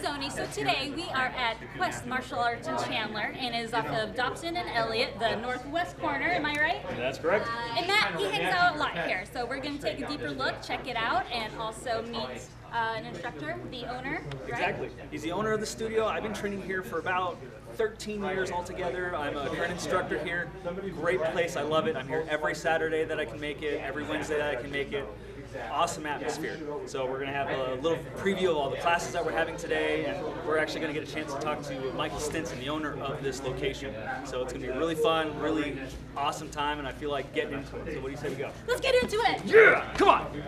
Zoni. So today we are at Quest Martial Arts in Chandler, and it is off of Dobson and Elliott, the northwest corner. Am I right? That's correct. And Matt, he hangs out a lot here. So we're going to take a deeper look, check it out, and also meet an instructor, the owner. Right? Exactly. He's the owner of the studio. I've been training here for about 13 years altogether. I'm a current instructor here. Great place. I love it. I'm here every Saturday that I can make it, every Wednesday that I can make it. Awesome atmosphere. So we're going to have a little preview of all the classes that we're having today, and we're actually going to get a chance to talk to Michael Stinson, the owner of this location. So it's going to be a really fun, really awesome time, and I feel like getting into it. So what do you say we go? Let's get into it! Yeah! Come on!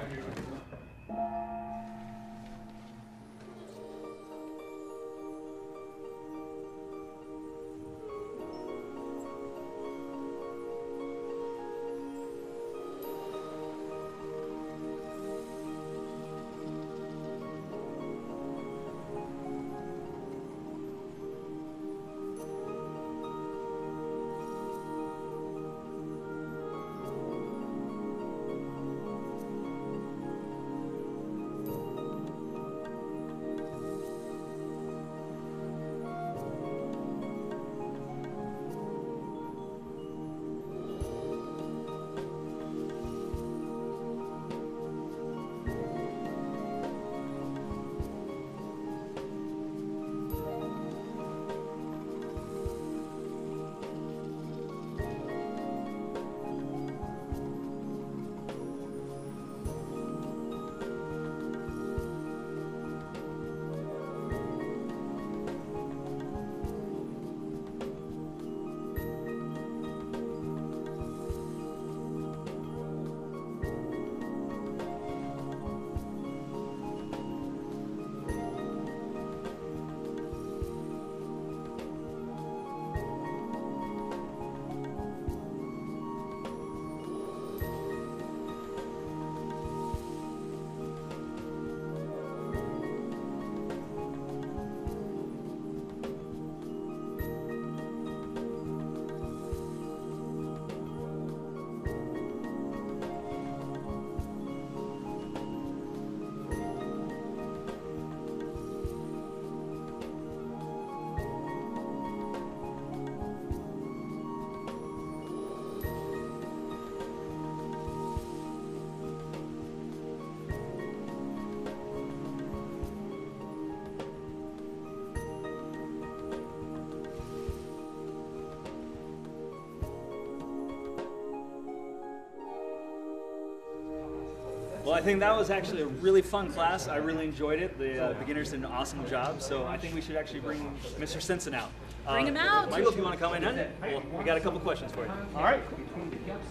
Well, I think that was actually a really fun class. I really enjoyed it. The beginners did an awesome job, so I think we should actually bring Mr. Stinson out. Bring him out. Michael, if you want to come in, well, we got a couple questions for you. All right.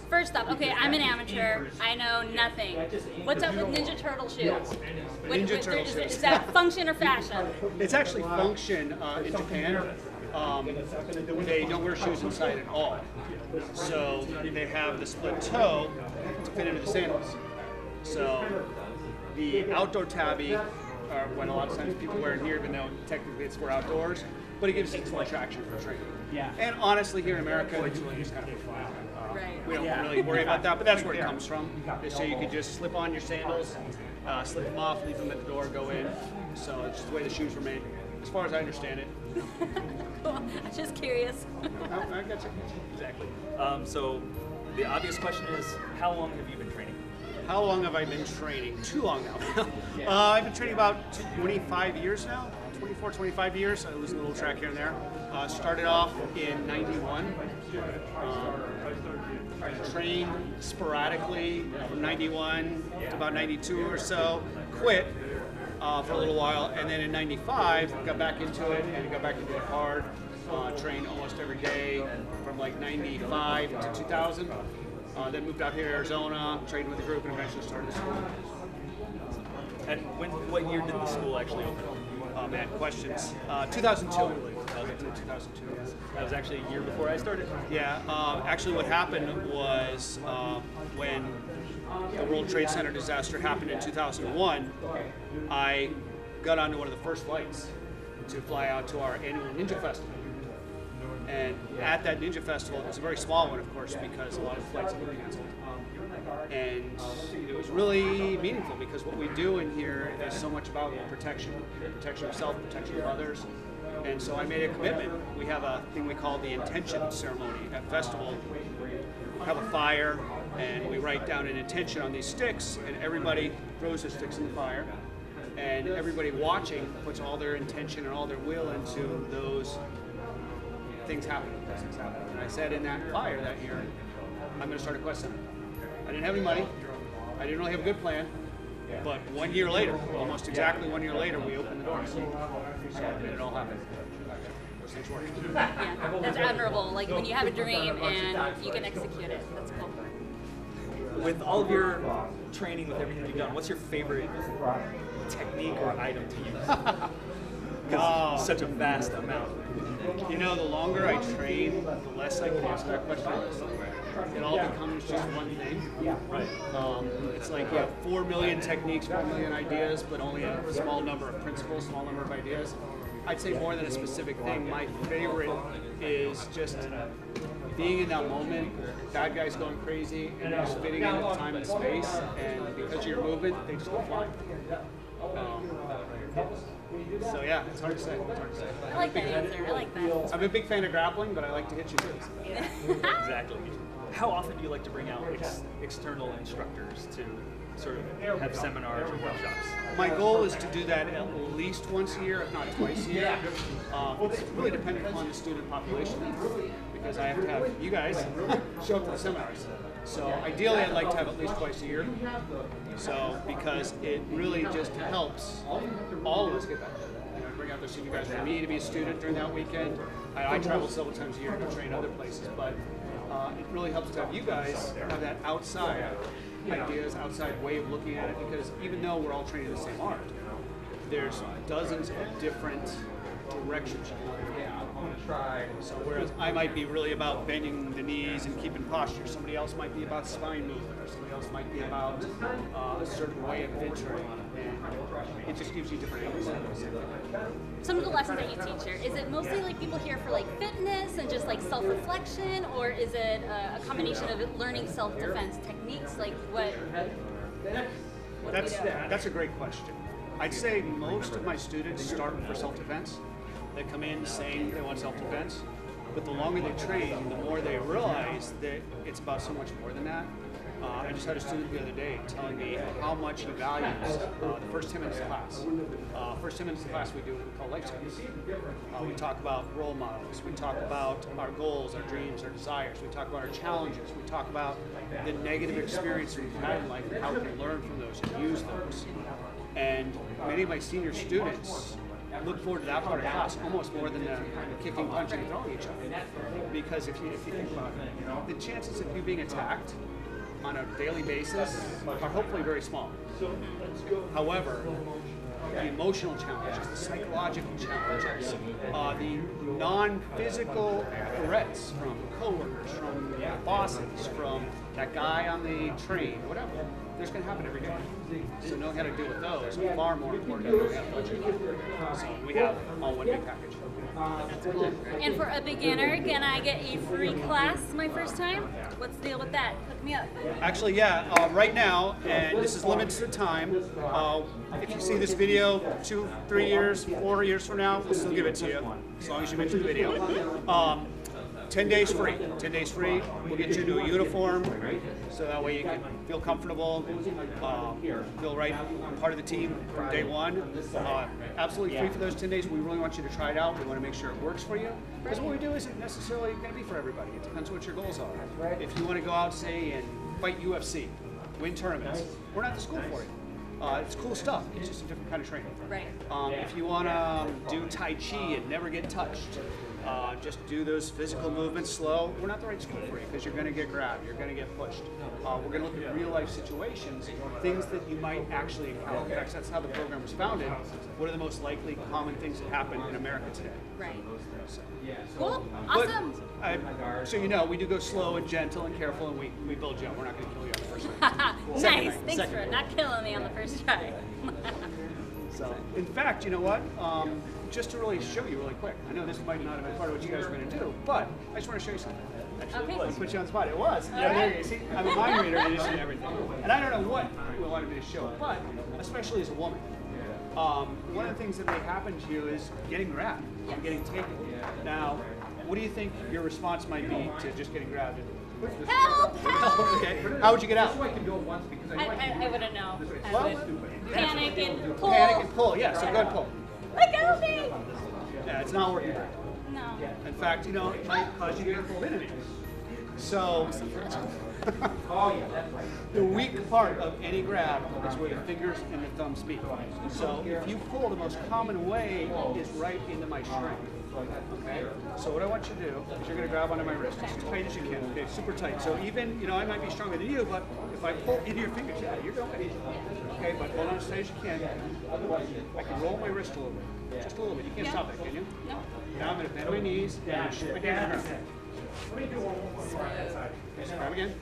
First up, okay, I'm an amateur. I know nothing. What's up with Ninja Turtle shoes? Ninja Turtle shoes. Is that function or fashion? It's actually function in Japan. They don't wear shoes inside at all. So they have the split toe to fit into the sandals. So the outdoor tabby, when a lot of times people wear it here, even though technically it's for outdoors, but it gives it more traction for training. Yeah. And honestly, here in America, it's really just kind of flat. Right. We don't really worry about that, but that's where it comes from. So you can just slip on your sandals, slip them off, leave them at the door, go in. So it's just the way the shoes were made, as far as I understand it. Cool. I'm just curious. I got you. Exactly. So the obvious question is, how long have you been training? How long have I been training? Too long now. I've been training about 25 years now. 24, 25 years. I lose a little track here and there. Started off in 91. Trained sporadically from 91 to about 92 or so. Quit for a little while, and then in 95 got back into it and got back into it hard. Trained almost every day from like 95 to 2000. Then moved out here to Arizona, trained with the group, and eventually started the school. And what year did the school actually open? Man, questions. 2002, I believe. 2002. That was actually a year before I started. Yeah. Actually, what happened was when the World Trade Center disaster happened in 2001, I got onto one of the first flights to fly out to our annual Ninja Festival. And at that Ninja Festival, it's a very small one, of course, because a lot of flights have been canceled. And it was really meaningful because what we do in here is so much about protection of self, protection of others. And so I made a commitment. We have a thing we call the intention ceremony at festival. We have a fire, and we write down an intention on these sticks, and everybody throws their sticks in the fire. And everybody watching puts all their intention and all their will into those things happening. And I said in that fire that year, I'm going to start a quest center. I didn't have any money. I didn't really have a good plan. But 1 year later, almost exactly 1 year later, we opened the doors. So it all happened. Those things work. Yeah, that's admirable. Like when you have a dream and you can execute it. That's cool. With all of your training, with everything you've done, what's your favorite technique or item to use? Because it's such a vast amount. You know, the longer I train, the less I can answer that question. It all becomes just one thing. Right. It's like you have 4 million techniques, 4 million ideas, but only a small number of principles, small number of ideas. I'd say more than a specific thing. My favorite is just being in that moment, bad guys going crazy, and you're just fitting in at time and space, and because of your movement, they just go flying. So yeah, it's hard to say. I like that answer. I like that. I'm a big fan of grappling, but I like to hit you too. Exactly. How often do you like to bring out external instructors to sort of have seminars or workshops? My goal is to do that at least once a year, if not twice a year. It's really dependent upon the student population, because I have to have you guys show up to the seminars. So ideally, I'd like to have at least twice a year. So because it really just helps all of us get better. Bring out those senior guys for me to be a student during that weekend. I travel several times a year to train other places, but it really helps to have you guys have that outside ideas, outside way of looking at it, because even though we're all training the same art, there's dozens of different directions you can go. So whereas I might be really about bending the knees and keeping posture, somebody else might be about spine movement, or somebody else might be about a certain way of entering, and it just gives you different angles. Some of the lessons that you teach here, is it mostly like people here for like fitness and just like self-reflection, or is it a combination of learning self-defense techniques? Like what That's a great question. I'd say most of my students start for self-defense. They come in saying they want self-defense, but the longer they train, the more they realize that it's about so much more than that. I just had a student the other day telling me how much he values the first 10 minutes of class. First 10 minutes of class we do what we call life skills. We talk about role models, we talk about our goals, our dreams, our desires, we talk about our challenges, we talk about the negative experiences we've had in life and how we can learn from those and use those. And many of my senior students look forward to that part of class almost more than the kicking, punching, and throwing each other. Because if you think about it, the chances of you being attacked on a daily basis are hopefully very small. However, the emotional challenges, the psychological challenges, the non-physical threats from coworkers, from bosses, from that guy on the train, whatever, there's going to happen every day. So knowing how to deal with those are far more important than knowing how to budget. So we have all one big package. And for a beginner, can I get a free class my first time? What's the deal with that? Hook me up. Actually, yeah, right now, and this is limited to time, if you see this video 2, 3 years, 4 years from now, we'll still give it to you, as long as you mention the video. 10 days free. 10 days free. We'll get you into a uniform, so that way you can feel comfortable, feel right, part of the team from day one. Absolutely free for those 10 days. We really want you to try it out. We want to make sure it works for you. Because what we do isn't necessarily going to be for everybody. It depends what your goals are. If you want to go out, say, and fight UFC, win tournaments, we're not the school for it. It's cool stuff. It's just a different kind of training. Right. If you want to do Tai Chi and never get touched, just do those physical movements slow. We're not the right school for you because you're going to get grabbed, you're going to get pushed. We're going to look at real life situations, things that you might actually encounter. In fact, that's how the program was founded. What are the most likely common things that happen in America today? Right. Cool. Awesome. But, so you know, we do go slow and gentle and careful, and we build you up. We're not going to kill you on the first try. Nice. Thanks for not killing me on the first try. So, in fact, you know what? just to really show you really quick. I know this might not have been part of what you guys were going to do, but I just want to show you something. Actually, Okay. it was. Put you on the spot. It was. All Yeah, there right. you see. I'm a mind reader and just everything. And I don't know what you wanted me to show, but especially as a woman, one of the things that may happen to you is getting grabbed, getting taken. Now, what do you think your response might be to just getting grabbed? Help! Help! Okay. How would you get out? I wouldn't know. I Well, would panic and pull. Panic and pull. Yeah. So go ahead and pull. Let go of me! Yeah, it's not working. No. In fact, you know, it might cause you to get pulled in it. So, the weak part of any grab is where the fingers and the thumbs meet. So, if you pull, the most common way is right into my string. Okay? So, what I want you to do is you're going to grab onto my wrist as tight as you can. Okay, super tight. So, even, you know, I might be stronger than you, but if I pull into your fingers, yeah, you're okay. Okay, but hold on as tight as you can. I can roll my wrist a little bit. Just a little bit. You can't stop that, can you? No. Now I'm going to bend my knees and I'm going to shoot my hand around. Okay, so grab again.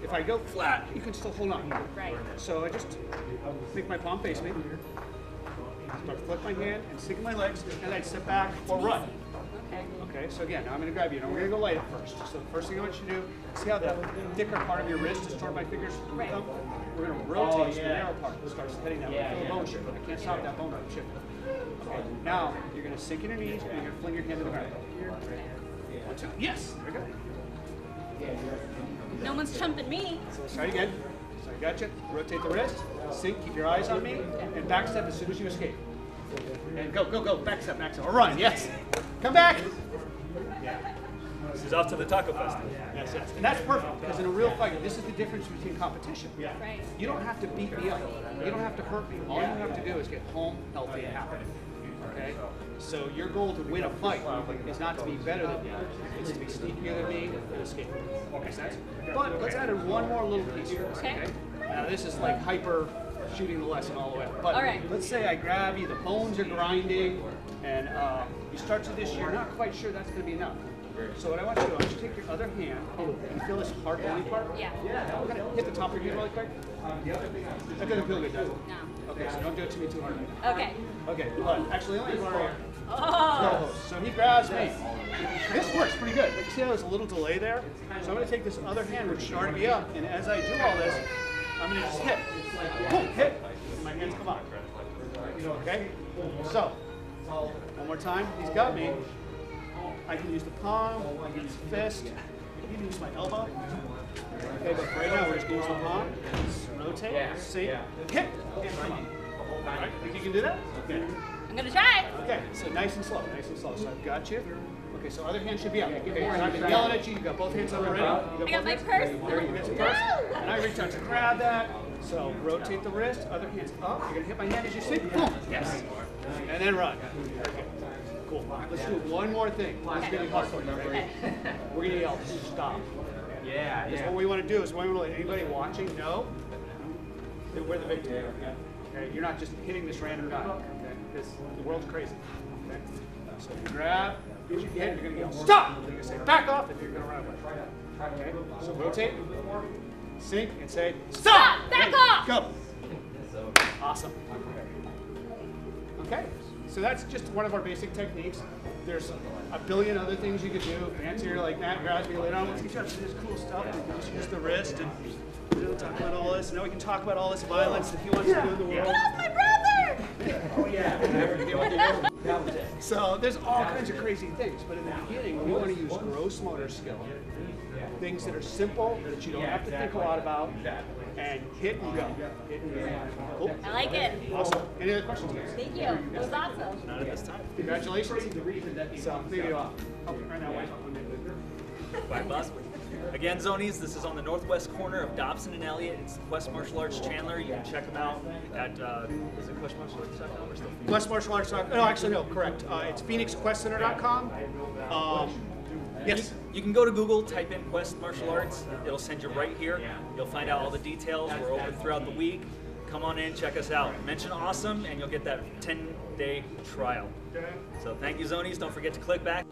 If I go flat, you can still hold on. Right. So I just make my palm face me. Start to flip my hand and sink in my legs, and then step back or run. Okay. Okay, so again, now I'm going to grab you. Now we're going to go light at first. So the first thing I want you to do, see how the thicker part of your wrist is toward my fingers? Right. We're going to rotate so the narrow part starts heading that way. Bone shift. I can't stop that bone shift. Okay. Now you're going to sink in your knees and you're going to fling your hand to the ground. 1, 2. Yes. There we go. No one's trumping me. So let's try it again. So I got you. Rotate the wrist. Sink. Keep your eyes on me. And back step as soon as you escape. And go, go, go. Back step, back step. Or run. Yes. Come back. This is off to the taco festival. Yes, yes. And that's perfect because in a real fight, this is the difference between competition. Right. You don't have to beat me up. You don't have to hurt me. All you have to do is get home healthy and happy. Okay? So your goal to win a fight is not to be better than me. It's to be sneakier than me and escape. Make sense? But let's add in one more little piece here. Okay. Now this is like hyper shooting the lesson all the way. But All right. let's say I grab you, the bones are grinding, and you start to this, you're not quite sure that's going to be enough. So what I want you to do, I want you to take your other hand, and you feel this hard bony part? Yeah. We're going to hit the top of your hand really quick. That doesn't feel good, does it? No. Okay, so don't do it to me too hard. Okay. Okay, but actually, let me borrow your Oh. so he grabs me. This works pretty good. You see how there's a little delay there? So I'm going to take this other hand, which started me up, and as I do all this, I'm going to just hit. Boom, hit. And my hands come on. Okay? So, one more time. He's got me. I can use the palm, I can use the fist, I can use my elbow. Okay, but right now we're just going to use the palm. Rotate, sink, hit, and come on. All right, think you can do that? Okay. I'm gonna try. Okay, so nice and slow, nice and slow. So I've got you. Okay, so other hand should be up. Okay, I've been yelling at you. You got both hands up already. I got my purse. There you go, your purse. And I reach out to grab that. So rotate the wrist, other hand's up. You're gonna hit my hand as you sink. Boom. Yes. And then run. Okay. Cool. Let's do one more thing. This is gonna be hard for you. Ready? We're gonna yell, stop. Yeah, Because what we want to do is we want to let anybody watching know that we're the victim. Okay? You're not just hitting this random guy. Okay? Because the world's crazy. Okay? So you grab, as you hit, you're going to yell, stop! You're going to say, back off, and you're going to run away. Okay? So rotate, sink, and say, stop! Back off! Go! Awesome. Okay? So that's just one of our basic techniques. There's a billion other things you could do. Fancier, like Matt grabs me later on. Let's get you up to this cool stuff. We can just use the wrist and talk about all this. Now we can talk about all this violence that he wants to do in the world. Get off my brother! Oh yeah. So there's all kinds of crazy things, but in the beginning, we want to use gross motor skill. Things that are simple, that you don't have to think a lot about, and hit and go. Hit and go. Cool. I like it. Awesome. Any other questions, guys? Thank you. It was awesome. Not at this time. Congratulations. So, maybe you off. Oh, right now, wait. Bye, boss. Again, Zonies, this is on the northwest corner of Dobson and Elliott. It's Quest Martial Arts Chandler. You can check them out at, is it questmartialarts.com or still QuestMartialArts.com. No, actually, no, correct. It's PhoenixQuestCenter.com. Yes. You can go to Google, type in Quest Martial Arts. It'll send you right here. You'll find out all the details. We're open throughout the week. Come on in, check us out. Mention awesome, and you'll get that 10-day trial. So thank you, Zonies. Don't forget to click back.